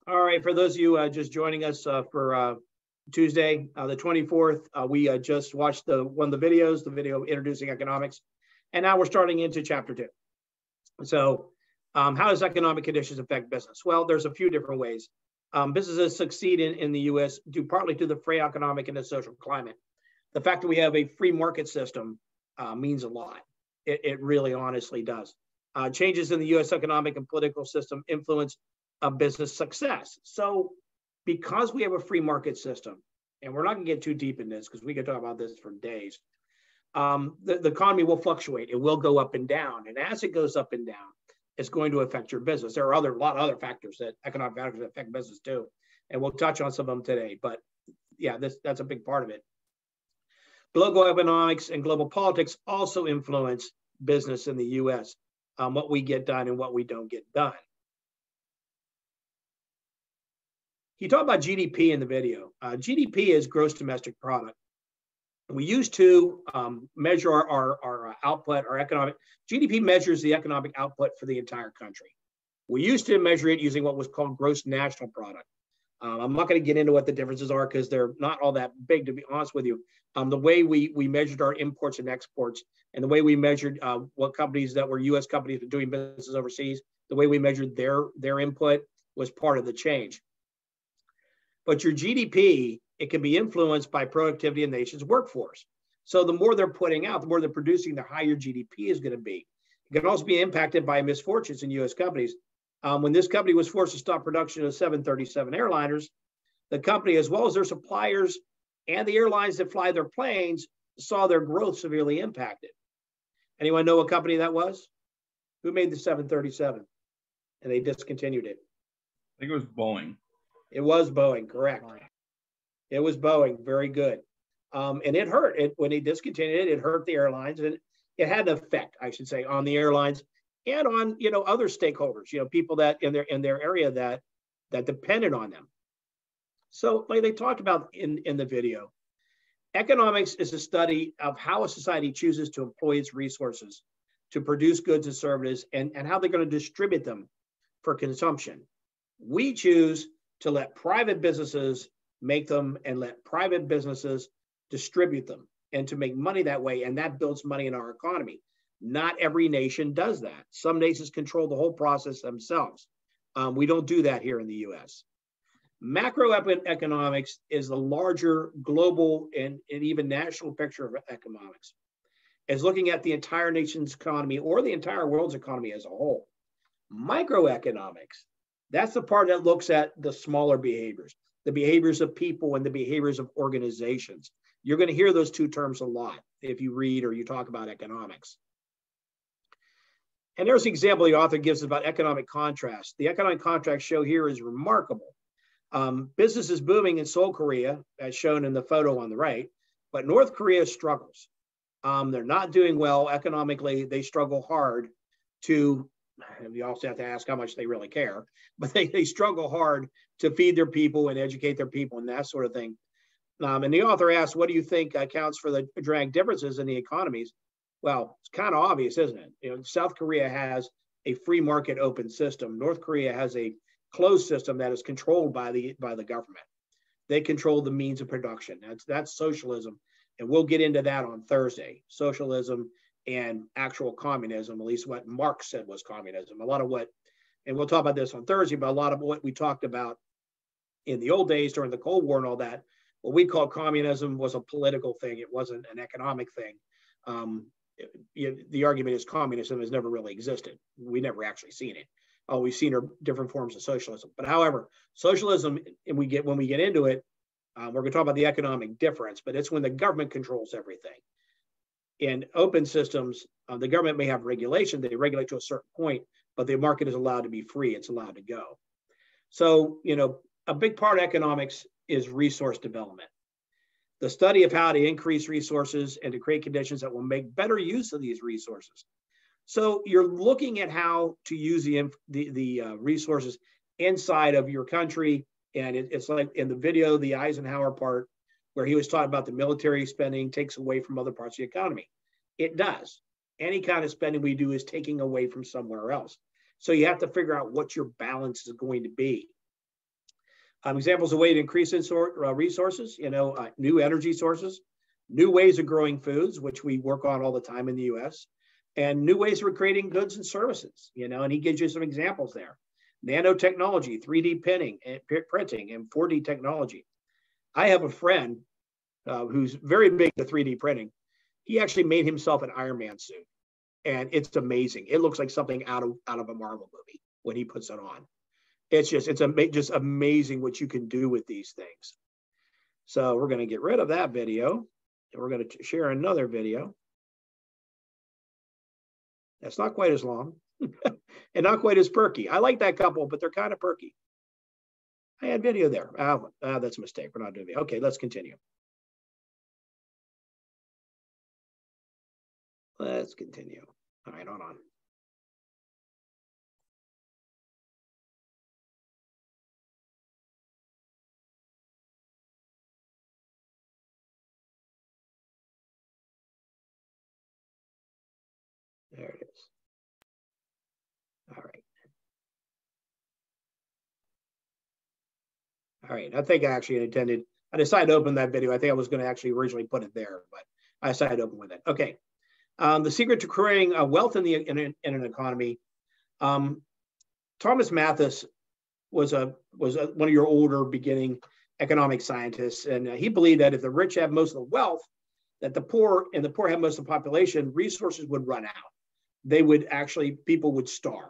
All right, for those of you just joining us for Tuesday, the 24th, we just watched one of the videos, the video introducing economics, and now we're starting into chapter 2. So how does economic conditions affect business? Well, there's a few different ways. Businesses succeed in the U.S. due partly to the free economic and the social climate. The fact that we have a free market system means a lot. It really honestly does. Changes in the U.S. economic and political system influence business success. So because we have a free market system, and we're not going to get too deep in this because we could talk about this for days, the economy will fluctuate. It will go up and down. And as it goes up and down, it's going to affect your business. There are a lot of other factors, economic factors that affect business too. And we'll touch on some of them today. But yeah, that's a big part of it. Global economics and global politics also influence business in the U.S., what we get done and what we don't get done. He talked about GDP in the video. GDP is gross domestic product. We used to measure our output, our economic. GDP measures the economic output for the entire country. We used to measure it using what was called gross national product. I'm not going to get into what the differences are because they're not all that big, to be honest with you. The way we measured our imports and exports, and the way we measured what companies that were U.S. companies were doing business overseas, the way we measured their input was part of the change. But your GDP, it can be influenced by productivity in the nation's workforce. So the more they're putting out, the more they're producing, the higher GDP is going to be. It can also be impacted by misfortunes in U.S. companies. When this company was forced to stop production of 737 airliners, the company, as well as their suppliers and the airlines that fly their planes, saw their growth severely impacted. Anyone know what company that was? Who made the 737? And they discontinued it. I think it was Boeing. It was Boeing, correct. It was Boeing, very good. And it hurt. When they discontinued it, it hurt the airlines, and it had an effect, I should say, on the airlines and on other stakeholders, people that in their area that depended on them. So, like they talked about in the video, economics is a study of how a society chooses to employ its resources to produce goods and services, and how they're going to distribute them for consumption. We choose to let private businesses make them and let private businesses distribute them, and to make money that way, and that builds money in our economy. Not every nation does that. Some nations control the whole process themselves. We don't do that here in the U.S. Macroeconomics is the larger global and even national picture of economics. It's looking at the entire nation's economy or the entire world's economy as a whole. Microeconomics, that's the part that looks at the smaller behaviors, the behaviors of people and the behaviors of organizations. You're going to hear those two terms a lot if you read or you talk about economics. And there's an example the author gives about economic contrast. The economic contrast show here is remarkable. Business is booming in Seoul, Korea, as shown in the photo on the right, but North Korea struggles. They're not doing well economically. They struggle hard to, you also have to ask how much they really care, but they struggle hard to feed their people and educate their people and that sort of thing. And the author asks, what do you think accounts for the dramatic differences in the economies? Well, it's kind of obvious, isn't it? South Korea has a free market open system. North Korea has a closed system that is controlled by the government. They control the means of production. That's socialism. And we'll get into that on Thursday. Socialism and actual communism, at least what Marx said was communism. A lot of what, and we'll talk about this on Thursday, but a lot of what we talked about in the old days during the Cold War and all that, what we call communism was a political thing. It wasn't an economic thing. The argument is communism has never really existed. We never actually seen it. All we've seen are different forms of socialism. But however, socialism, and when we get into it, we're going to talk about the economic difference, but it's when the government controls everything. In open systems, the government may have regulation. They regulate to a certain point, but the market is allowed to be free. It's allowed to go. So, a big part of economics is resource development. The study of how to increase resources and to create conditions that will make better use of these resources. So you're looking at how to use the resources inside of your country. And it's like in the video, the Eisenhower part, where he was talking about the military spending takes away from other parts of the economy. It does. Any kind of spending we do is taking away from somewhere else. So you have to figure out what your balance is going to be. Examples of way to increase resources, new energy sources, new ways of growing foods, which we work on all the time in the US, and new ways for creating goods and services, and he gives you some examples there. Nanotechnology, 3D printing, and 4D technology. I have a friend who's very big into 3D printing. He actually made himself an Iron Man suit, and it's amazing. It looks like something out of a Marvel movie when he puts it on. It's just amazing what you can do with these things. So we're going to get rid of that video, and we're going to share another video. That's not quite as long and not quite as perky. I like that couple, but they're kind of perky. I had video there. That's a mistake. We're not doing video. Okay, let's continue. Let's continue. All right, hold on. There it is. All right. All right. I think I actually I decided to open that video. I think I was going to actually originally put it there, but I decided to open with it. Okay. The secret to creating wealth in an economy. Thomas Malthus was one of your older beginning economic scientists, and he believed that if the rich have most of the wealth, that the poor have most of the population, resources would run out. People would starve.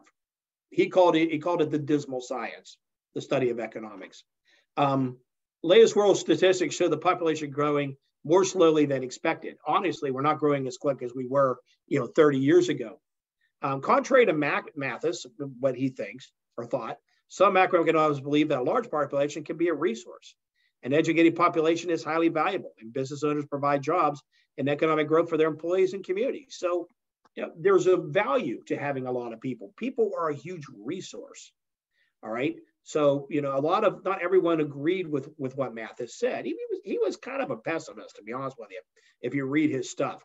He called it the dismal science, the study of economics. Latest world statistics show the population growing more slowly than expected. Honestly, we're not growing as quick as we were, 30 years ago. Contrary to Malthus, what he thinks or thought, some macroeconomists believe that a large population can be a resource. An educated population is highly valuable, and business owners provide jobs and economic growth for their employees and communities. So, there's a value to having a lot of people. People are a huge resource. All right. So, not everyone agreed with what Malthus said. He was kind of a pessimist, to be honest with you, if you read his stuff.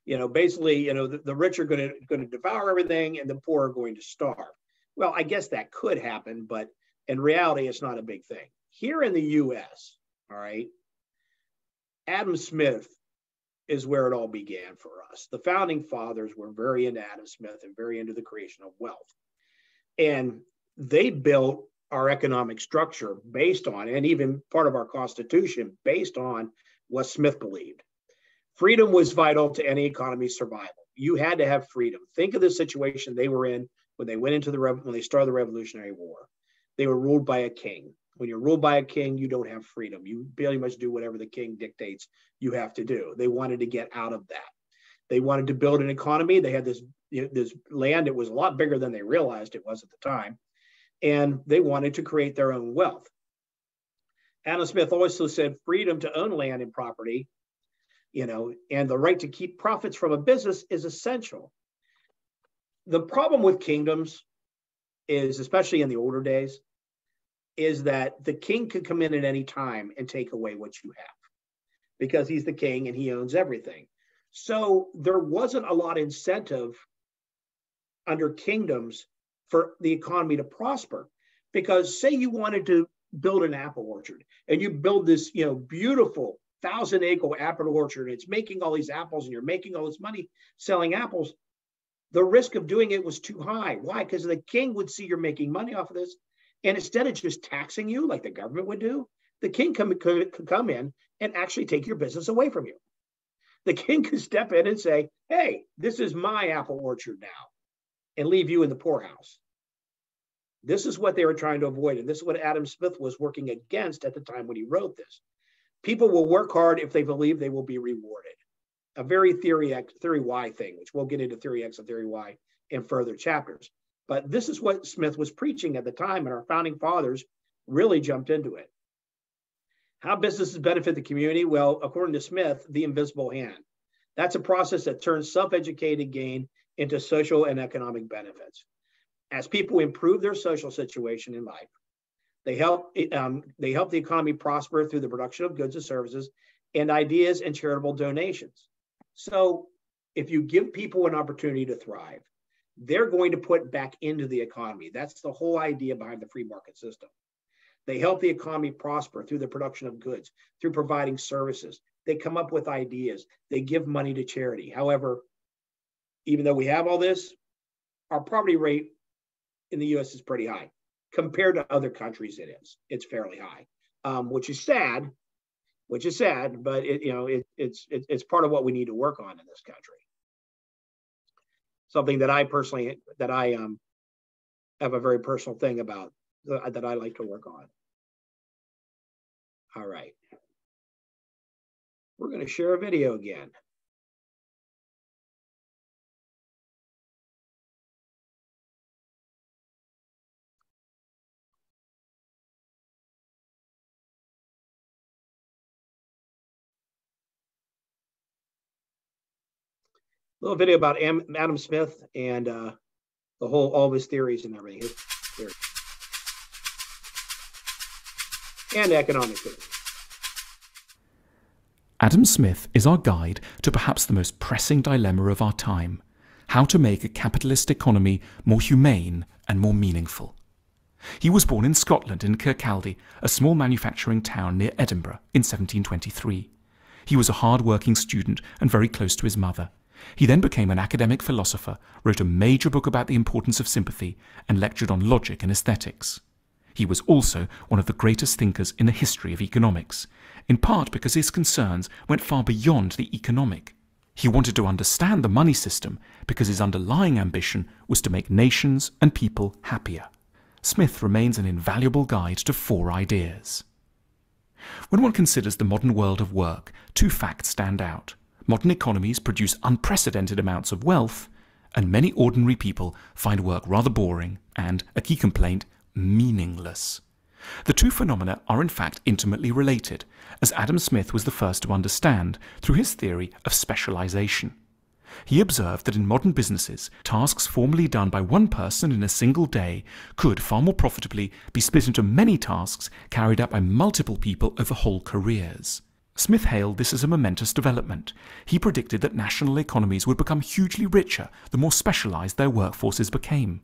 Basically, the rich are going to devour everything and the poor are going to starve. Well, I guess that could happen, but in reality, it's not a big thing. Here in the US, all right, Adam Smith is where it all began for us. The founding fathers were very into Adam Smith and very into the creation of wealth. And they built our economic structure based on, and even part of our Constitution based on what Smith believed. Freedom was vital to any economy's survival. You had to have freedom. Think of the situation they were in when they started the Revolutionary War. They were ruled by a king. When you're ruled by a king, you don't have freedom. You pretty much do whatever the king dictates you have to do. They wanted to get out of that. They wanted to build an economy. They had this land. It was a lot bigger than they realized it was at the time. And they wanted to create their own wealth. Adam Smith also said freedom to own land and property, and the right to keep profits from a business is essential. The problem with kingdoms is, especially in the older days, is that the king could come in at any time and take away what you have because he's the king and he owns everything. So there wasn't a lot of incentive under kingdoms for the economy to prosper, because say you wanted to build an apple orchard and you build this, beautiful 1,000-acre apple orchard, and it's making all these apples and you're making all this money selling apples. The risk of doing it was too high. Why? Because the king would see you're making money off of this. And instead of just taxing you like the government would do, the king could come in and actually take your business away from you. The king could step in and say, hey, this is my apple orchard now, and leave you in the poorhouse. This is what they were trying to avoid. And this is what Adam Smith was working against at the time when he wrote this. People will work hard if they believe they will be rewarded. A very theory Y thing, which we'll get into theory X and theory Y in further chapters. But this is what Smith was preaching at the time, and our founding fathers really jumped into it. How businesses benefit the community? Well, according to Smith, the invisible hand. That's a process that turns self-educated gain into social and economic benefits. As people improve their social situation in life, they help the economy prosper through the production of goods and services and ideas and charitable donations. So if you give people an opportunity to thrive, they're going to put back into the economy. That's the whole idea behind the free market system. They help the economy prosper through the production of goods, through providing services. They come up with ideas. They give money to charity. However, even though we have all this, our poverty rate in the U.S. is pretty high. Compared to other countries, it is. It's fairly high, which is sad. But it's part of what we need to work on in this country. Something that I have a very personal thing about that I like to work on. All right. We're going to share a video again. A little video about Adam Smith and all of his theories and everything. His theory. And economic theory. Adam Smith is our guide to perhaps the most pressing dilemma of our time: how to make a capitalist economy more humane and more meaningful. He was born in Scotland in Kirkcaldy, a small manufacturing town near Edinburgh, in 1723. He was a hard-working student and very close to his mother. He then became an academic philosopher, wrote a major book about the importance of sympathy, and lectured on logic and aesthetics. He was also one of the greatest thinkers in the history of economics, in part because his concerns went far beyond the economic. He wanted to understand the money system because his underlying ambition was to make nations and people happier. Smith remains an invaluable guide to 4 ideas. When one considers the modern world of work, 2 facts stand out. Modern economies produce unprecedented amounts of wealth, and many ordinary people find work rather boring and, a key complaint, meaningless. The 2 phenomena are in fact intimately related, as Adam Smith was the first to understand through his theory of specialization. He observed that in modern businesses, tasks formerly done by one person in a single day could far more profitably be split into many tasks carried out by multiple people over whole careers. Smith hailed this as a momentous development. He predicted that national economies would become hugely richer the more specialized their workforces became.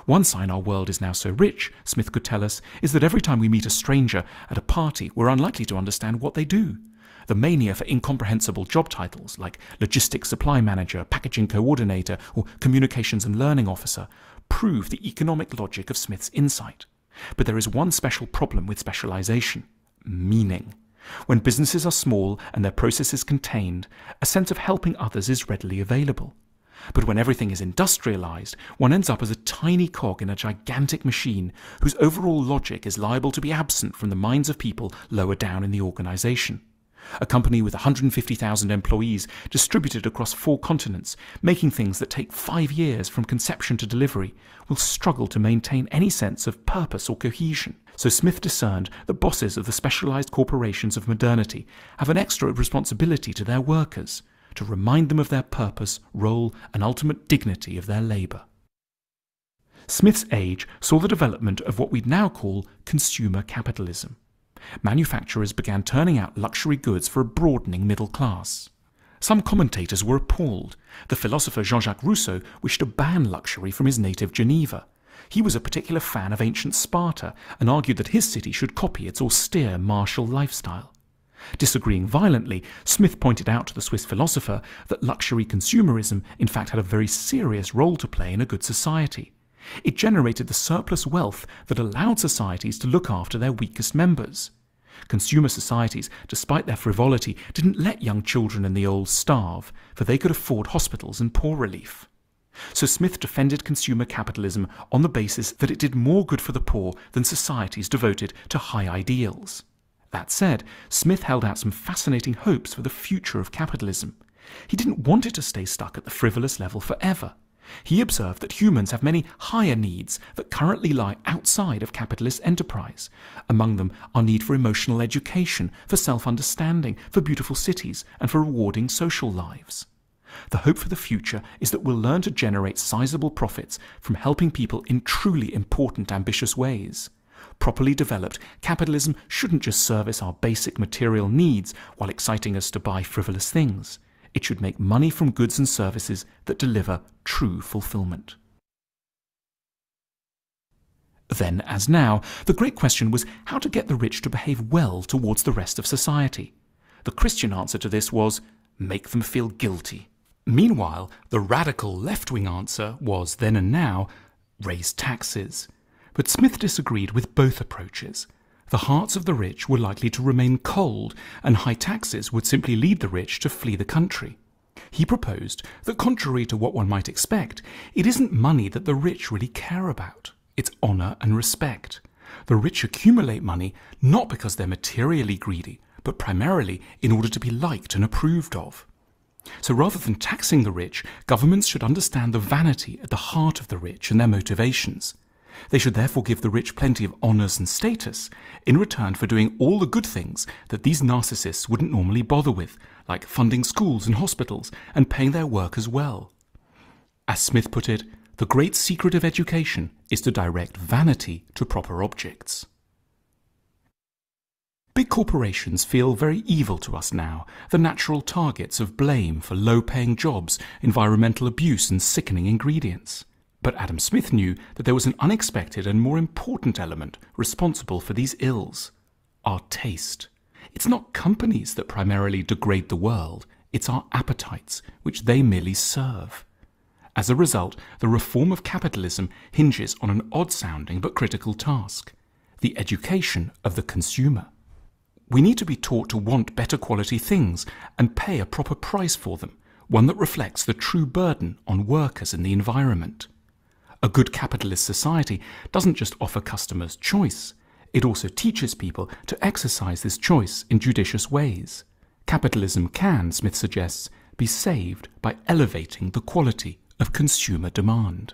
One sign our world is now so rich, Smith could tell us, is that every time we meet a stranger at a party, we're unlikely to understand what they do. The mania for incomprehensible job titles like logistics supply manager, packaging coordinator, or communications and learning officer prove the economic logic of Smith's insight. But there is one special problem with specialization: meaning. When businesses are small and their processes contained, a sense of helping others is readily available. But when everything is industrialized, one ends up as a tiny cog in a gigantic machine whose overall logic is liable to be absent from the minds of people lower down in the organization. A company with 150,000 employees distributed across 4 continents, making things that take 5 years from conception to delivery, will struggle to maintain any sense of purpose or cohesion. So Smith discerned that bosses of the specialized corporations of modernity have an extra responsibility to their workers, to remind them of their purpose, role, and ultimate dignity of their labor. Smith's age saw the development of what we'd now call consumer capitalism. Manufacturers began turning out luxury goods for a broadening middle class. Some commentators were appalled. The philosopher Jean-Jacques Rousseau wished to ban luxury from his native Geneva. He was a particular fan of ancient Sparta and argued that his city should copy its austere martial lifestyle. Disagreeing violently, Smith pointed out to the Swiss philosopher that luxury consumerism in fact had a very serious role to play in a good society. It generated the surplus wealth that allowed societies to look after their weakest members. Consumer societies, despite their frivolity, didn't let young children and the old starve, for they could afford hospitals and poor relief. So Smith defended consumer capitalism on the basis that it did more good for the poor than societies devoted to high ideals. That said, Smith held out some fascinating hopes for the future of capitalism. He didn't want it to stay stuck at the frivolous level forever. He observed that humans have many higher needs that currently lie outside of capitalist enterprise. Among them, our need for emotional education, for self-understanding, for beautiful cities, and for rewarding social lives. The hope for the future is that we'll learn to generate sizable profits from helping people in truly important, ambitious ways. Properly developed, capitalism shouldn't just service our basic material needs while exciting us to buy frivolous things. It should make money from goods and services that deliver true fulfillment. then as now, the great question was how to get the rich to behave well towards the rest of society. The Christian answer to this was, make them feel guilty. Meanwhile, the radical left-wing answer was, then and now, raise taxes. But Smith disagreed with both approaches. The hearts of the rich were likely to remain cold, and high taxes would simply lead the rich to flee the country. He proposed that, contrary to what one might expect, it isn't money that the rich really care about. It's honour and respect. The rich accumulate money not because they're materially greedy, but primarily in order to be liked and approved of. So rather than taxing the rich, governments should understand the vanity at the heart of the rich and their motivations. They should therefore give the rich plenty of honours and status in return for doing all the good things that these narcissists wouldn't normally bother with, like funding schools and hospitals and paying their workers well. As Smith put it, the great secret of education is to direct vanity to proper objects. Big corporations feel very evil to us now, the natural targets of blame for low-paying jobs, environmental abuse and sickening ingredients. But Adam Smith knew that there was an unexpected and more important element responsible for these ills: our taste. It's not companies that primarily degrade the world, it's our appetites, which they merely serve. As a result, the reform of capitalism hinges on an odd-sounding but critical task: the education of the consumer. We need to be taught to want better quality things and pay a proper price for them, one that reflects the true burden on workers and the environment. A good capitalist society doesn't just offer customers choice, it also teaches people to exercise this choice in judicious ways. Capitalism can, Smith suggests, be saved by elevating the quality of consumer demand.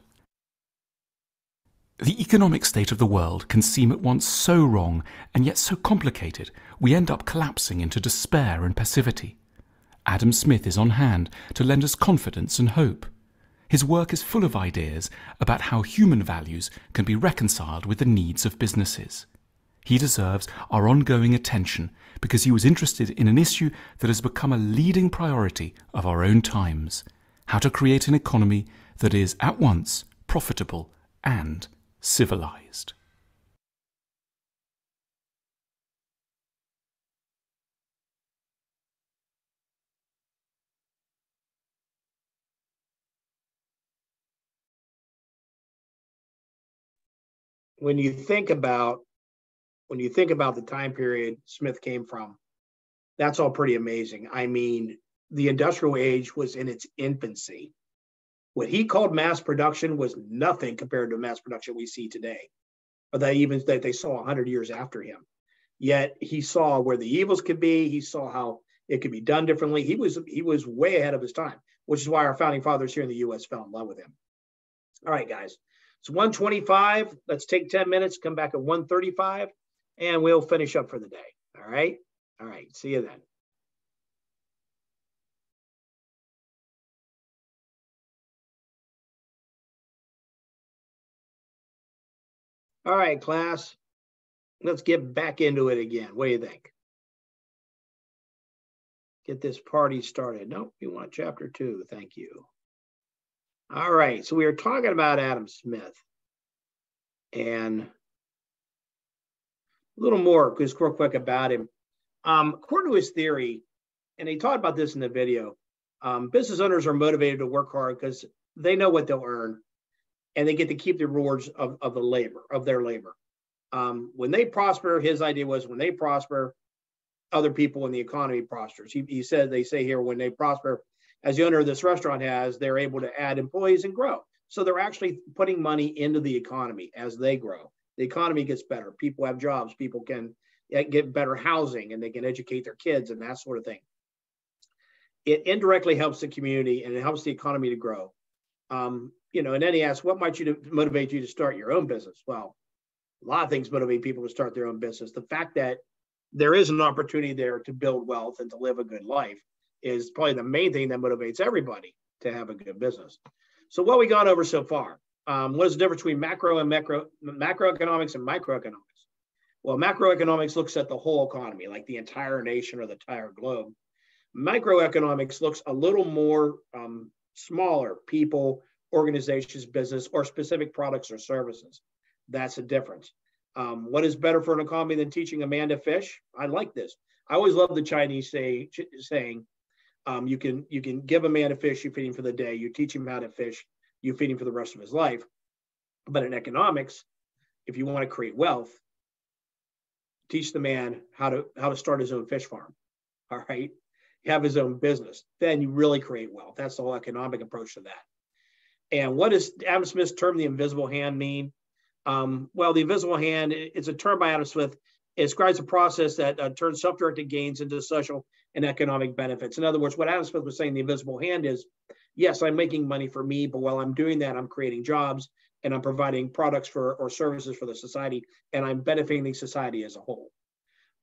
The economic state of the world can seem at once so wrong and yet so complicated, we end up collapsing into despair and passivity. Adam Smith is on hand to lend us confidence and hope. His work is full of ideas about how human values can be reconciled with the needs of businesses. He deserves our ongoing attention because he was interested in an issue that has become a leading priority of our own times: how to create an economy that is at once profitable and civilized. When you think about the time period Smith came from, that's all pretty amazing. I mean, the industrial age was in its infancy. What he called mass production was nothing compared to mass production we see today, or that they saw 100 years after him. Yet he saw where the evils could be. He saw how it could be done differently. He was way ahead of his time, which is why our founding fathers here in the U.S. fell in love with him. All right, guys. It's 1:25. Let's take 10 minutes, come back at 1:35, and we'll finish up for the day. All right? All right. See you then. All right, class. Let's get back into it again. What do you think? Get this party started. Nope, you want chapter 2. Thank you. All right, so we are talking about Adam Smith, and a little more, just real quick about him. According to his theory, and he talked about this in the video, business owners are motivated to work hard because they know what they'll earn, and they get to keep the rewards of their labor. When they prosper, his idea was when they prosper, other people in the economy prospers. He said, they say here, when they prosper, as the owner of this restaurant has, they're able to add employees and grow. So they're actually putting money into the economy as they grow. The economy gets better. People have jobs. People can get better housing, and they can educate their kids and that sort of thing. It indirectly helps the community, and it helps the economy to grow. And then he asked, what might motivate you to start your own business? Well, a lot of things motivate people to start their own business. The fact that there is an opportunity there to build wealth and to live a good life is probably the main thing that motivates everybody to have a good business. So what we got over so far, what is the difference between macroeconomics and microeconomics? Well, macroeconomics looks at the whole economy, like the entire nation or the entire globe. Microeconomics looks a little more smaller: people, organizations, business, or specific products or services. That's the difference. What is better for an economy than teaching a man to fish? I like this. I always love the Chinese saying, you can give a man a fish, you feed him for the day. You teach him how to fish, you feed him for the rest of his life. But in economics, if you want to create wealth, teach the man how to start his own fish farm. All right, have his own business. Then you really create wealth. That's the whole economic approach to that. And what does Adam Smith's term, the invisible hand, mean? Well, the invisible hand, it's a term by Adam Smith. It describes a process that turns self-directed gains into social and economic benefits. In other words, what Adam Smith was saying, the invisible hand is, yes, I'm making money for me, but while I'm doing that, I'm creating jobs and I'm providing products or services for the society, and I'm benefiting society as a whole.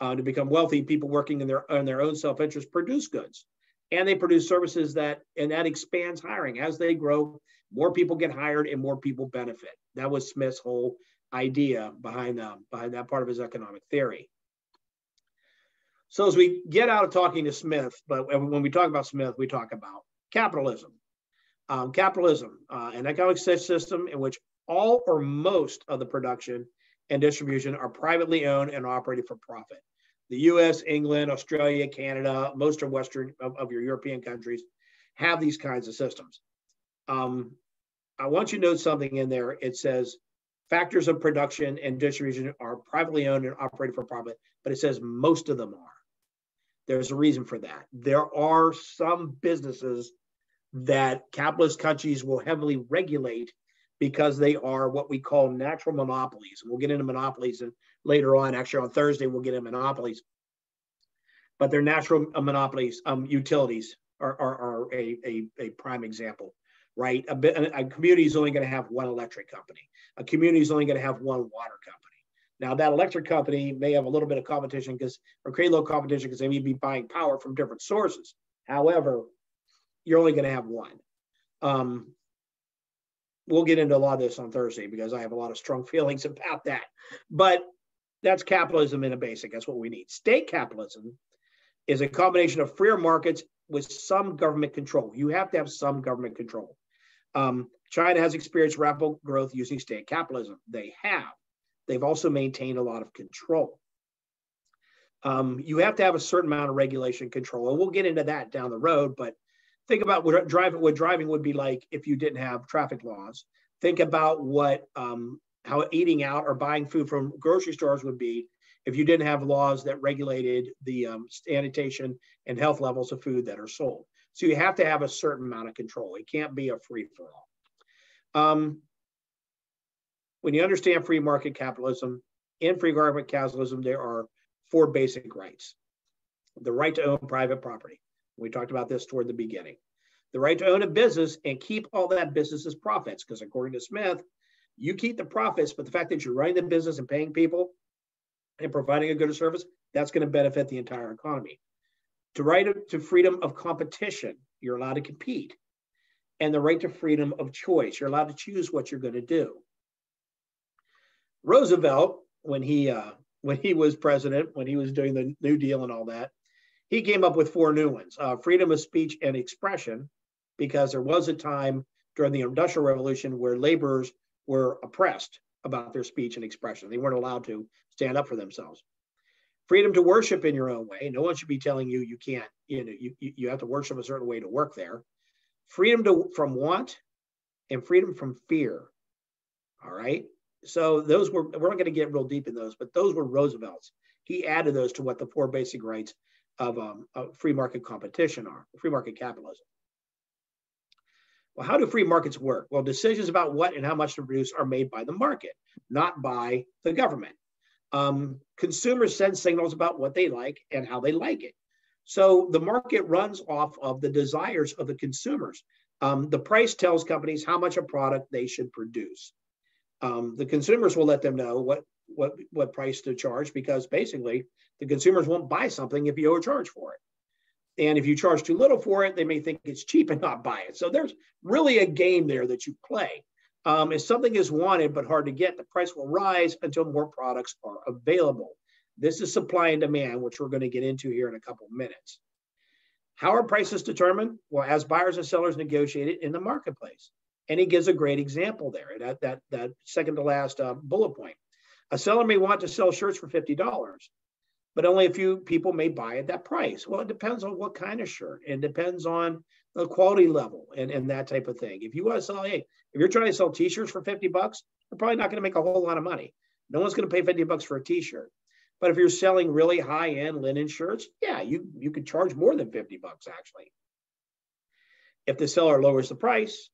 To become wealthy, people working in their own self-interest produce goods, and they produce services and that expands hiring. As they grow, more people get hired and more people benefit. That was Smith's whole idea behind that part of his economic theory. So as we get out of talking to Smith, but when we talk about Smith, we talk about capitalism. Capitalism, an economic system in which all or most of the production and distribution are privately owned and operated for profit. The US, England, Australia, Canada, most of Western of your European countries have these kinds of systems. I want you to note something in there. It says factors of production and distribution are privately owned and operated for profit, but it says most of them are. There's a reason for that. There are some businesses that capitalist countries will heavily regulate because they are what we call natural monopolies. And we'll get into monopolies later on. Actually, on Thursday, we'll get into monopolies. But they're natural monopolies. Utilities are a prime example, right? A community is only going to have one electric company. A community is only going to have one water company. Now, that electric company may have a little bit of competition or create a little competition because they may be buying power from different sources. However, you're only going to have one. We'll get into a lot of this on Thursday because I have a lot of strong feelings about that. But that's capitalism in a basic. That's what we need. State capitalism is a combination of freer markets with some government control. You have to have some government control. China has experienced rapid growth using state capitalism. They have. They've also maintained a lot of control. You have to have a certain amount of regulation control. And we'll get into that down the road, but think about what driving would be like if you didn't have traffic laws. Think about how eating out or buying food from grocery stores would be if you didn't have laws that regulated the sanitation and health levels of food that are sold. So you have to have a certain amount of control. It can't be a free-for-all. When you understand free market capitalism, in free market capitalism, there are 4 basic rights. The right to own private property. We talked about this toward the beginning. The right to own a business and keep all that business's profits, because according to Smith, you keep the profits, but the fact that you're running the business and paying people and providing a good or service, that's going to benefit the entire economy. The right to freedom of competition, you're allowed to compete. And the right to freedom of choice, you're allowed to choose what you're going to do. Roosevelt, when he was president, when he was doing the New Deal and all that, he came up with 4 new ones. Freedom of speech and expression, because there was a time during the Industrial Revolution where laborers were oppressed about their speech and expression. They weren't allowed to stand up for themselves. Freedom to worship in your own way. No one should be telling you you can't, you have to worship a certain way to work there. Freedom from want and freedom from fear. All right. So we're not going to get real deep in those, but those were Roosevelt's. He added those to what the 4 basic rights of free market competition are, free market capitalism. Well, how do free markets work? Well, decisions about what and how much to produce are made by the market, not by the government. Consumers send signals about what they like and how they like it. So the market runs off of the desires of the consumers. The price tells companies how much a product they should produce. The consumers will let them know what price to charge, because basically the consumers won't buy something if you overcharge for it. And if you charge too little for it, they may think it's cheap and not buy it. So there's really a game there that you play. If something is wanted but hard to get, the price will rise until more products are available. This is supply and demand, which we're going to get into here in a couple of minutes. How are prices determined? Well, as buyers and sellers negotiate it in the marketplace. And he gives a great example there, that second to last bullet point. A seller may want to sell shirts for $50, but only a few people may buy at that price. Well, it depends on what kind of shirt, and depends on the quality level and that type of thing. If you want to sell, hey, if you're trying to sell t-shirts for $50, you're probably not going to make a whole lot of money. No one's going to pay $50 for a t-shirt. But if you're selling really high-end linen shirts, yeah, you could charge more than $50 actually. If the seller lowers the price,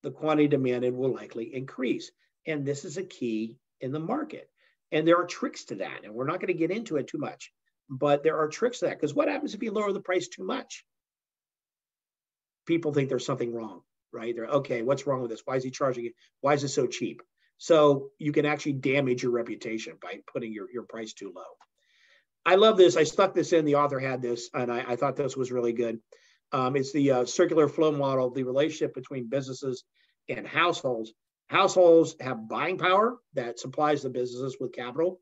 the quantity demanded will likely increase. And this is a key in the market. And there are tricks to that. And we're not going to get into it too much, but there are tricks to that. Because what happens if you lower the price too much? People think there's something wrong, right? They're, okay, what's wrong with this? Why is he charging it? Why is it so cheap? So you can actually damage your reputation by putting your price too low. I love this. I stuck this in. The author had this, and I thought this was really good. It's the circular flow model, the relationship between businesses and households. Households have buying power that supplies the businesses with capital.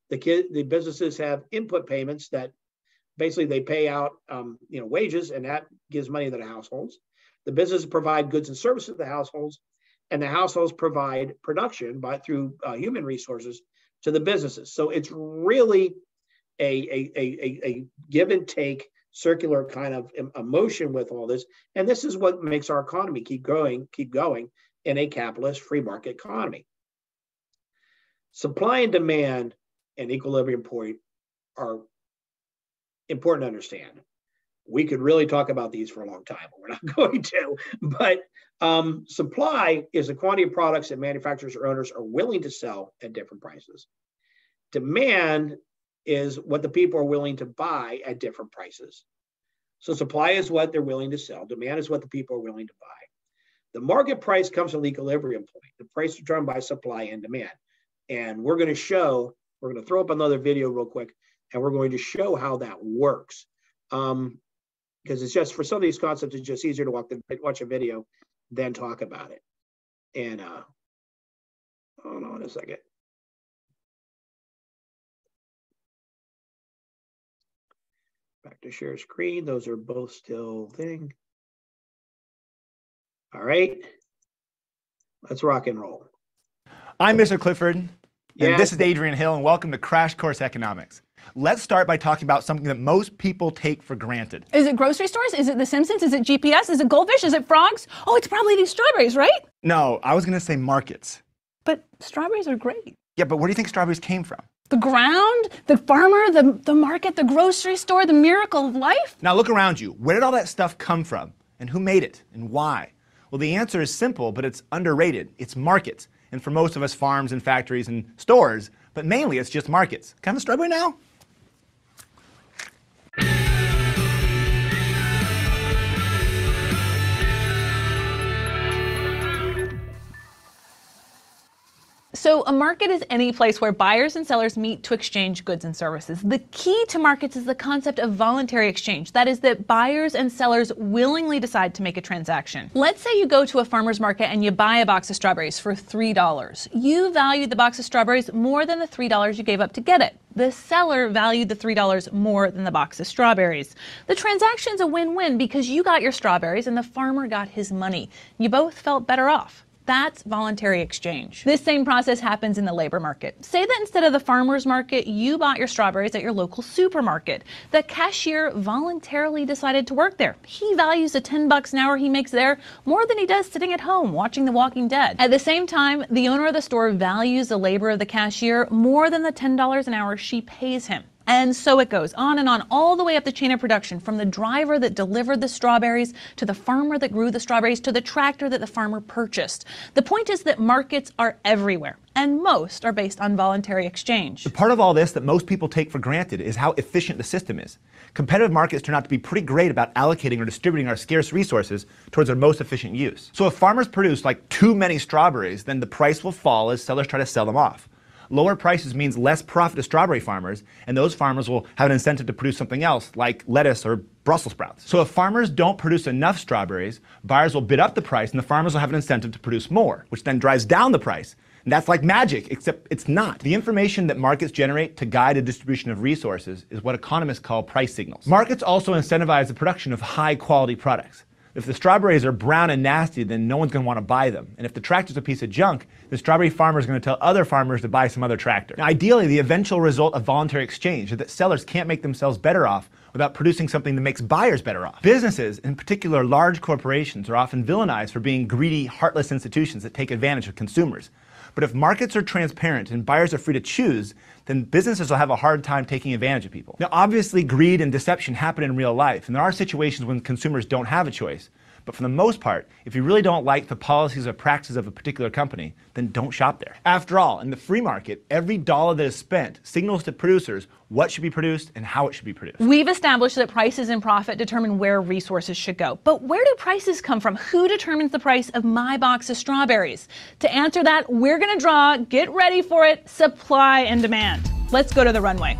The businesses have input payments that basically they pay out wages, and that gives money to the households. The businesses provide goods and services to the households, and the households provide production through human resources to the businesses. So it's really a give and take circular kind of emotion with all this. And this is what makes our economy keep going in a capitalist free market economy. Supply and demand and equilibrium point are important to understand. We could really talk about these for a long time, but we're not going to. But supply is the quantity of products that manufacturers or owners are willing to sell at different prices. Demand is what the people are willing to buy at different prices. So supply is what they're willing to sell. Demand is what the people are willing to buy. The market price comes from the equilibrium point. The price determined by supply and demand. And we're going to throw up another video real quick, and we're going to show how that works. Because it's just, for some of these concepts, it's just easier to watch a video than talk about it. And hold on a second. Back to share screen. Those are both still thing. All right. Let's rock and roll. I'm Mr. Clifford, and Yeah. this is Adrian Hill, and welcome to Crash Course Economics. Let's start by talking about something that most people take for granted. Is it grocery stores? Is it The Simpsons? Is it GPS? Is it goldfish? Is it frogs? Oh, it's probably these strawberries, right? No, I was going to say markets. But strawberries are great. Yeah, but where do you think strawberries came from? The ground, the farmer, the market, the grocery store, the miracle of life. Now look around you. Where did all that stuff come from? And who made it? And why? Well, the answer is simple, but it's underrated. It's markets. And for most of us, farms and factories and stores, but mainly it's just markets. Can I have a strawberry now? So a market is any place where buyers and sellers meet to exchange goods and services. The key to markets is the concept of voluntary exchange. That is that buyers and sellers willingly decide to make a transaction. Let's say you go to a farmer's market and you buy a box of strawberries for $3. You value the box of strawberries more than the $3 you gave up to get it. The seller valued the $3 more than the box of strawberries. The transaction's a win-win because you got your strawberries and the farmer got his money. You both felt better off. That's voluntary exchange. This same process happens in the labor market. Say that instead of the farmer's market, you bought your strawberries at your local supermarket. The cashier voluntarily decided to work there. He values the $10 an hour he makes there more than he does sitting at home watching The Walking Dead. At the same time, the owner of the store values the labor of the cashier more than the $10 an hour she pays him. And so it goes on and on, all the way up the chain of production, from the driver that delivered the strawberries to the farmer that grew the strawberries to the tractor that the farmer purchased. The point is that markets are everywhere, and most are based on voluntary exchange. The part of all this that most people take for granted is how efficient the system is. Competitive markets turn out to be pretty great about allocating or distributing our scarce resources towards their most efficient use. So if farmers produce like too many strawberries, then the price will fall as sellers try to sell them off. Lower prices means less profit to strawberry farmers, and those farmers will have an incentive to produce something else, like lettuce or Brussels sprouts. So if farmers don't produce enough strawberries, buyers will bid up the price, and the farmers will have an incentive to produce more, which then drives down the price. And that's like magic, except it's not. The information that markets generate to guide a distribution of resources is what economists call price signals. Markets also incentivize the production of high-quality products. If the strawberries are brown and nasty, then no one's going to want to buy them. And if the tractor's a piece of junk, the strawberry farmer is going to tell other farmers to buy some other tractor. Now, ideally, the eventual result of voluntary exchange is that sellers can't make themselves better off without producing something that makes buyers better off. Businesses, in particular large corporations, are often villainized for being greedy, heartless institutions that take advantage of consumers. But if markets are transparent and buyers are free to choose, then businesses will have a hard time taking advantage of people. Now, obviously, greed and deception happen in real life, and there are situations when consumers don't have a choice. But for the most part, if you really don't like the policies or practices of a particular company, then don't shop there. After all, in the free market, every dollar that is spent signals to producers what should be produced and how it should be produced. We've established that prices and profit determine where resources should go. But where do prices come from? Who determines the price of my box of strawberries? To answer that, we're going to draw, get ready for it, supply and demand. Let's go to the runway.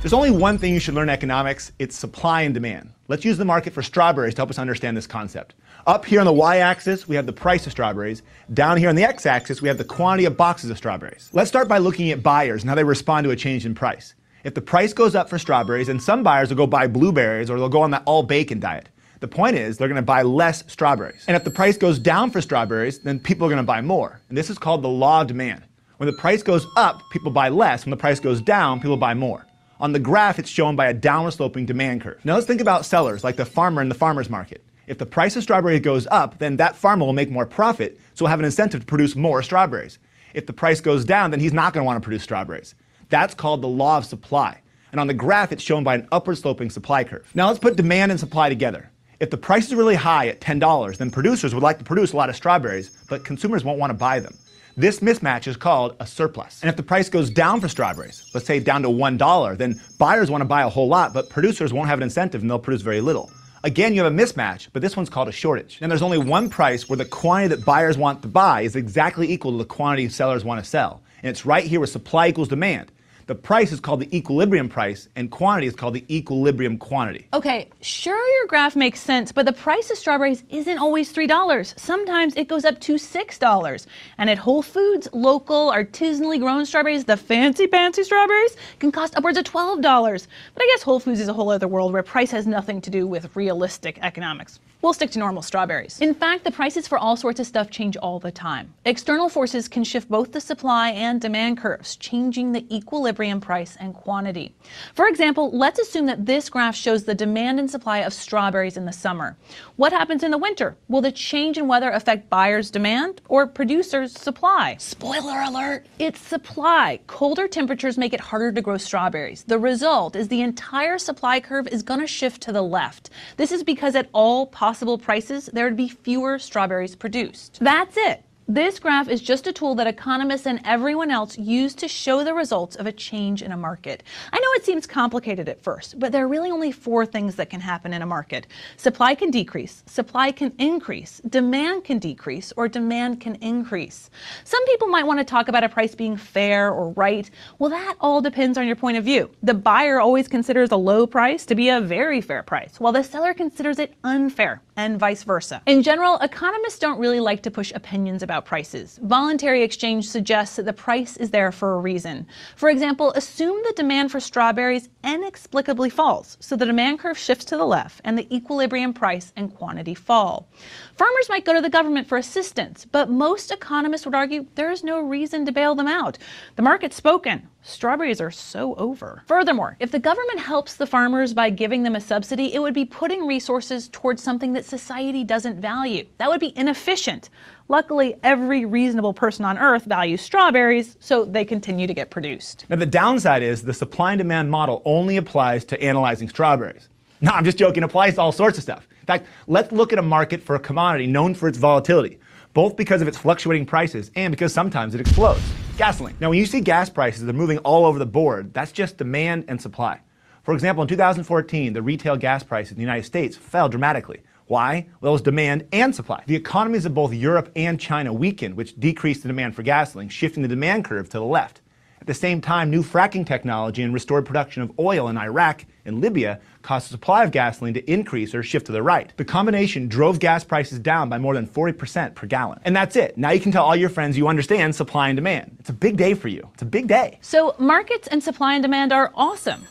There's only one thing you should learn in economics, it's supply and demand. Let's use the market for strawberries to help us understand this concept. Up here on the y-axis, we have the price of strawberries. Down here on the x-axis, we have the quantity of boxes of strawberries. Let's start by looking at buyers and how they respond to a change in price. If the price goes up for strawberries, then some buyers will go buy blueberries or they'll go on that all-bacon diet. The point is, they're going to buy less strawberries. And if the price goes down for strawberries, then people are going to buy more. And this is called the law of demand. When the price goes up, people buy less. When the price goes down, people buy more. On the graph, it's shown by a downward sloping demand curve. Now let's think about sellers, like the farmer in the farmer's market. If the price of strawberries goes up, then that farmer will make more profit, so he'll have an incentive to produce more strawberries. If the price goes down, then he's not going to want to produce strawberries. That's called the law of supply. And on the graph, it's shown by an upward sloping supply curve. Now let's put demand and supply together. If the price is really high at $10, then producers would like to produce a lot of strawberries, but consumers won't want to buy them. This mismatch is called a surplus. And if the price goes down for strawberries, let's say down to $1, then buyers want to buy a whole lot, but producers won't have an incentive and they'll produce very little. Again, you have a mismatch, but this one's called a shortage. And there's only one price where the quantity that buyers want to buy is exactly equal to the quantity sellers want to sell. And it's right here where supply equals demand. The price is called the equilibrium price, and quantity is called the equilibrium quantity. Okay, sure your graph makes sense, but the price of strawberries isn't always $3. Sometimes it goes up to $6. And at Whole Foods, local, artisanally grown strawberries, the fancy strawberries, can cost upwards of $12. But I guess Whole Foods is a whole other world where price has nothing to do with realistic economics. We'll stick to normal strawberries. In fact, the prices for all sorts of stuff change all the time. External forces can shift both the supply and demand curves, changing the equilibrium price and quantity. For example, let's assume that this graph shows the demand and supply of strawberries in the summer. What happens in the winter? Will the change in weather affect buyers' demand or producers' supply? Spoiler alert, it's supply. Colder temperatures make it harder to grow strawberries. The result is the entire supply curve is going to shift to the left. This is because at all possible prices, there would be fewer strawberries produced. That's it. This graph is just a tool that economists and everyone else use to show the results of a change in a market. I know it seems complicated at first, but there are really only 4 things that can happen in a market. Supply can decrease, supply can increase, demand can decrease, or demand can increase. Some people might want to talk about a price being fair or right. Well, that all depends on your point of view. The buyer always considers a low price to be a very fair price, while the seller considers it unfair, and vice versa. In general, economists don't really like to push opinions about prices. Voluntary exchange suggests that the price is there for a reason. For example, assume the demand for strawberries inexplicably falls, so the demand curve shifts to the left and the equilibrium price and quantity fall. Farmers might go to the government for assistance, but most economists would argue there is no reason to bail them out. The market's spoken. Strawberries are so over. Furthermore, if the government helps the farmers by giving them a subsidy, it would be putting resources towards something that society doesn't value. That would be inefficient. Luckily, every reasonable person on Earth values strawberries, so they continue to get produced. Now, the downside is the supply and demand model only applies to analyzing strawberries. No, I'm just joking. It applies to all sorts of stuff. In fact, let's look at a market for a commodity known for its volatility, both because of its fluctuating prices and because sometimes it explodes. Gasoline. Now, when you see gas prices, they're moving all over the board. That's just demand and supply. For example, in 2014, the retail gas price in the United States fell dramatically. Why? Well, it was demand and supply. The economies of both Europe and China weakened, which decreased the demand for gasoline, shifting the demand curve to the left. At the same time, new fracking technology and restored production of oil in Iraq and Libya caused the supply of gasoline to increase or shift to the right. The combination drove gas prices down by more than 40% per gallon. And that's it. Now you can tell all your friends you understand supply and demand. It's a big day for you. It's a big day. So markets and supply and demand are awesome.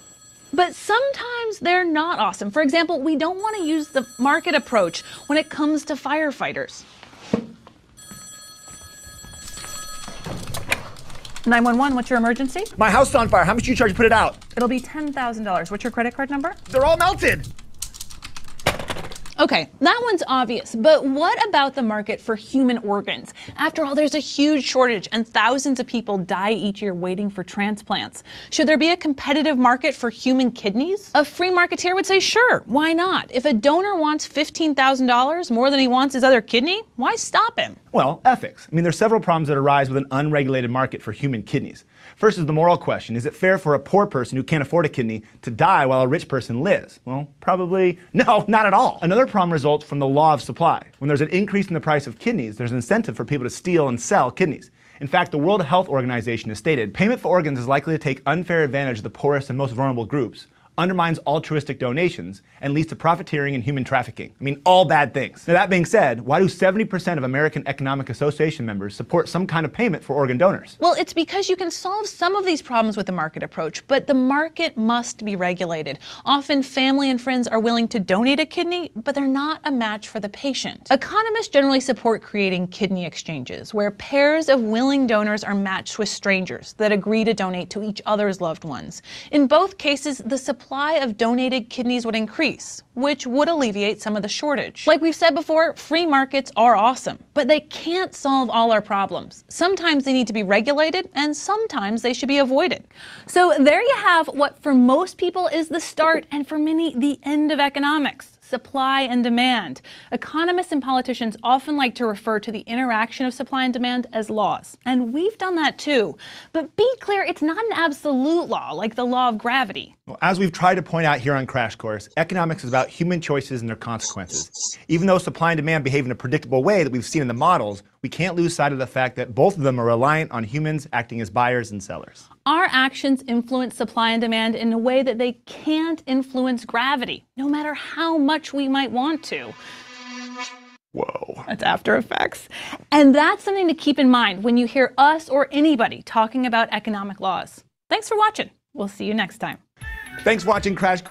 But sometimes they're not awesome. For example, we don't want to use the market approach when it comes to firefighters. 911, what's your emergency? My house is on fire. How much do you charge to put it out? It'll be $10,000. What's your credit card number? They're all melted. Okay, that one's obvious, but what about the market for human organs? After all, there's a huge shortage and thousands of people die each year waiting for transplants. Should there be a competitive market for human kidneys? A free marketeer would say, sure, why not? If a donor wants $15,000 more than he wants his other kidney, why stop him? Well, ethics. I mean, there's several problems that arise with an unregulated market for human kidneys. First is the moral question. Is it fair for a poor person who can't afford a kidney to die while a rich person lives? Well, probably no, not at all. Another problem results from the law of supply. When there's an increase in the price of kidneys, there's an incentive for people to steal and sell kidneys. In fact, the World Health Organization has stated payment for organs is likely to take unfair advantage of the poorest and most vulnerable groups, undermines altruistic donations, and leads to profiteering and human trafficking. I mean, all bad things. Now, that being said, why do 70% of American Economic Association members support some kind of payment for organ donors? Well, it's because you can solve some of these problems with the market approach, but the market must be regulated. Often, family and friends are willing to donate a kidney, but they're not a match for the patient. Economists generally support creating kidney exchanges, where pairs of willing donors are matched with strangers that agree to donate to each other's loved ones. In both cases, the supply of donated kidneys would increase, which would alleviate some of the shortage. Like we've said before, free markets are awesome, but they can't solve all our problems. Sometimes they need to be regulated, and sometimes they should be avoided. So there you have what for most people is the start, and for many, the end of economics. Supply and demand. Economists and politicians often like to refer to the interaction of supply and demand as laws. And we've done that too. But be clear, it's not an absolute law like the law of gravity. Well, as we've tried to point out here on Crash Course, economics is about human choices and their consequences. Even though supply and demand behave in a predictable way that we've seen in the models, we can't lose sight of the fact that both of them are reliant on humans acting as buyers and sellers. Our actions influence supply and demand in a way that they can't influence gravity, no matter how much we might want to. Whoa. That's After Effects. And that's something to keep in mind when you hear us or anybody talking about economic laws. Thanks for watching. We'll see you next time. Thanks for watching Crash.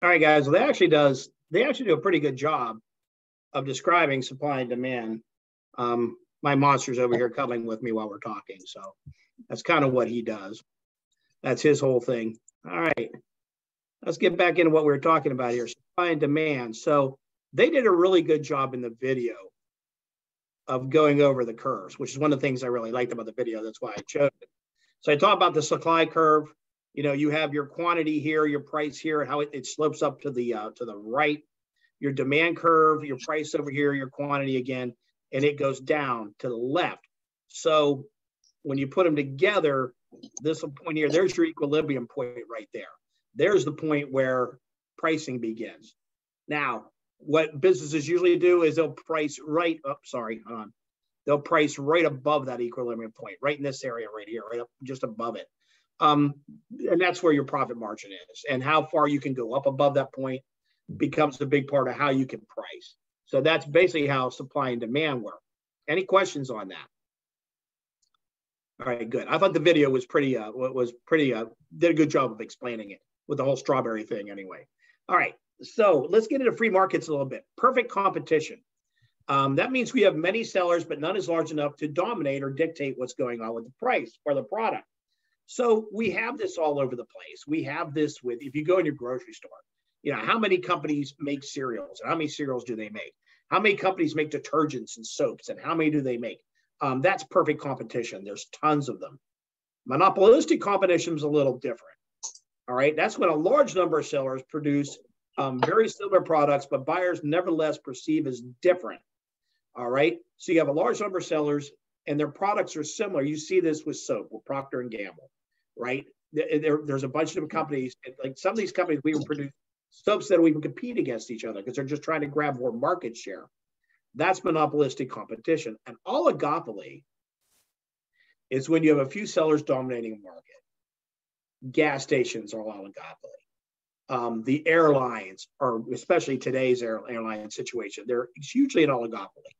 All right, guys. Well, they actually do a pretty good job of describing supply and demand. My monster's over here cuddling with me while we're talking, so that's kind of what he does. That's his whole thing. All right, let's get back into what we were talking about here, supply and demand. So they did a really good job in the video of going over the curves, which is one of the things I really liked about the video. That's why I chose it. So I talk about the supply curve. You know, you have your quantity here, your price here, and how it slopes up to the right. Your demand curve, your price over here, your quantity again, and it goes down to the left. So when you put them together, this point here, there's your equilibrium point right there. There's the point where pricing begins. Now, what businesses usually do is they'll price right up, they'll price right above that equilibrium point, right in this area right here, right up just above it. And that's where your profit margin is. And how far you can go up above that point becomes a big part of how you can price. So that's basically how supply and demand work. Any questions on that? All right, good. I thought the video was did a good job of explaining it with the whole strawberry thing anyway. All right, so let's get into free markets a little bit. Perfect competition. That means we have many sellers, but none is large enough to dominate or dictate what's going on with the price or the product. So we have this all over the place. We have this with, if you go in your grocery store, you know, how many companies make cereals and how many cereals do they make? How many companies make detergents and soaps and how many do they make? That's perfect competition. There's tons of them. Monopolistic competition is a little different. All right. That's when a large number of sellers produce very similar products, but buyers nevertheless perceive as different. All right. So you have a large number of sellers and their products are similar. You see this with soap, with Procter & Gamble, right? There's a bunch of different companies. Like some of these companies, we produce soaps that don't even compete against each other because they're just trying to grab more market share. That's monopolistic competition. An oligopoly is when you have a few sellers dominating a market. Gas stations are all oligopoly. The airlines are, especially today's airline situation, they're hugely an oligopoly.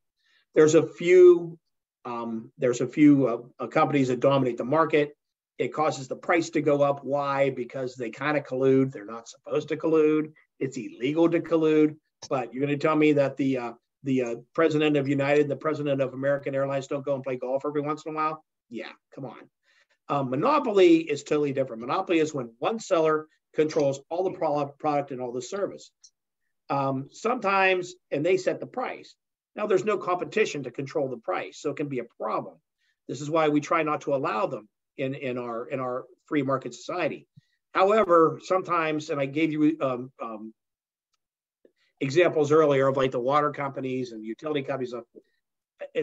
There's a few companies that dominate the market. It causes the price to go up. Why? Because they kind of collude. They're not supposed to collude. It's illegal to collude. But you're going to tell me that the president of United and the president of American Airlines don't go and play golf every once in a while? Yeah, come on. Monopoly is totally different. Monopoly is when one seller controls all the product and all the service. Sometimes, and they set the price. Now, there's no competition to control the price, so it can be a problem. This is why we try not to allow them in our free market society. However, sometimes, and I gave you examples earlier of like the water companies and utility companies,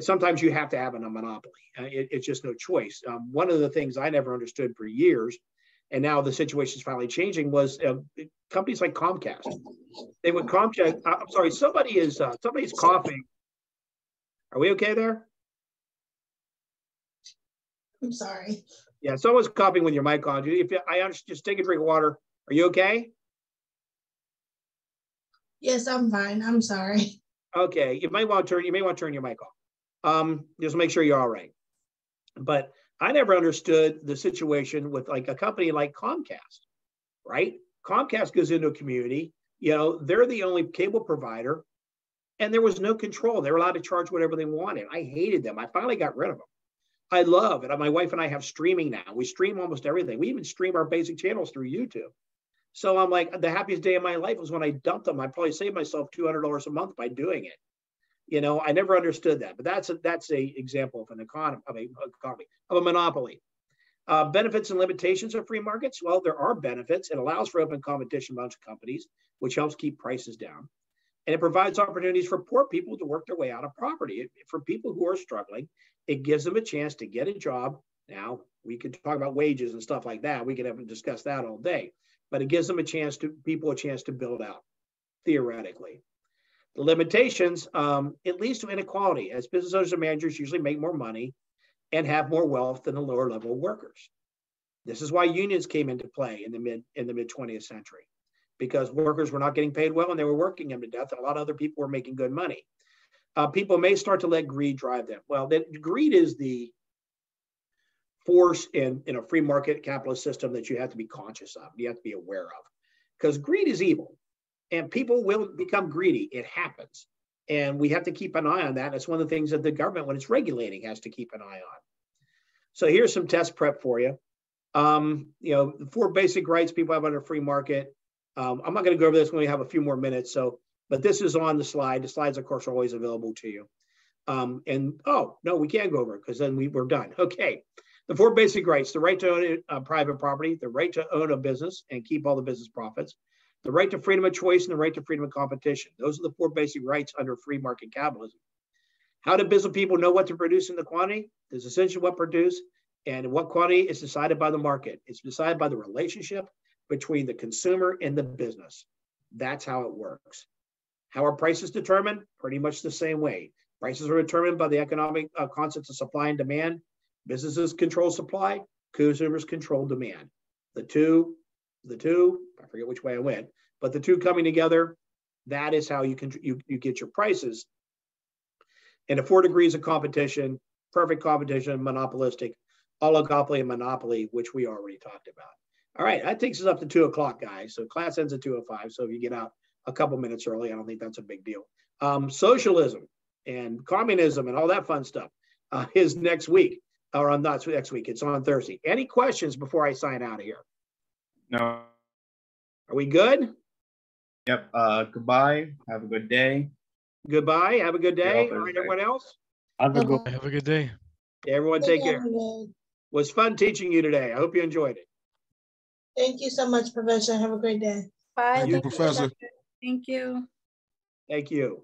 sometimes you have to have a monopoly. It's just no choice. One of the things I never understood for years, and now the situation is finally changing, was companies like Comcast. They would Comcast. I'm sorry, somebody's coughing. Are we okay there? I'm sorry. Yeah, someone's coughing with your mic on. Just take a drink of water. Are you okay? Yes, I'm fine. I'm sorry. Okay, you may want to turn your mic off. Just make sure you're all right. But I never understood the situation with like a company like Comcast, right? Comcast goes into a community, they're the only cable provider, and there was no control. They were allowed to charge whatever they wanted. I hated them. I finally got rid of them. I love it. My wife and I have streaming now. We stream almost everything. We even stream our basic channels through YouTube. So I'm like, the happiest day of my life was when I dumped them. I probably saved myself $200 a month by doing it. I never understood that, but that's a example of an economy, of a monopoly. Benefits and limitations of free markets. Well, there are benefits. It allows for open competition amongst companies, which helps keep prices down. And it provides opportunities for poor people to work their way out of poverty. For people who are struggling, it gives them a chance to get a job. Now, we could talk about wages and stuff like that. We could have discussed that all day. But it gives them a chance to build out, theoretically. The limitations, it leads to inequality, as business owners and managers usually make more money and have more wealth than the lower level workers. This is why unions came into play in the mid 20th century, because workers were not getting paid well and they were working them to death, and a lot of other people were making good money. People may start to let greed drive them. Well, greed is the force in a free market capitalist system that you have to be conscious of, you have to be aware of, because greed is evil and people will become greedy. It happens. And we have to keep an eye on that. It's one of the things that the government, when it's regulating, has to keep an eye on. So here's some test prep for you. The 4 basic rights people have under free market. I'm not going to go over this when we have a few more minutes. But this is on the slide. The slides, of course, are always available to you. We can't go over it because then we're done. Okay. The 4 basic rights: the right to own private property, the right to own a business and keep all the business profits, the right to freedom of choice, and the right to freedom of competition. Those are the 4 basic rights under free market capitalism. How do business people know what to produce in the quantity? There's essentially what produce, and what quantity is decided by the market. It's decided by the relationship between the consumer and the business. That's how it works. How are prices determined? Pretty much the same way. Prices are determined by the economic concepts of supply and demand. Businesses control supply, consumers control demand. The two, I forget which way I went, but the two coming together, that is how you get your prices. And the 4 degrees of competition: perfect competition, monopolistic, oligopoly, and monopoly, which we already talked about. All right, that takes us up to 2 o'clock, guys. So class ends at 2:05. So if you get out a couple minutes early, I don't think that's a big deal. Socialism and communism and all that fun stuff is next week. Or not next week, it's on Thursday. Any questions before I sign out of here? No. Are we good? Yep. Goodbye. Have a good day. Goodbye. Have a good day. All right, everyone else? Have a good day. Everyone take care. It was fun teaching you today. I hope you enjoyed it. Thank you so much, Professor. Have a great day. Bye. Thank you, Professor. Thank you. Thank you.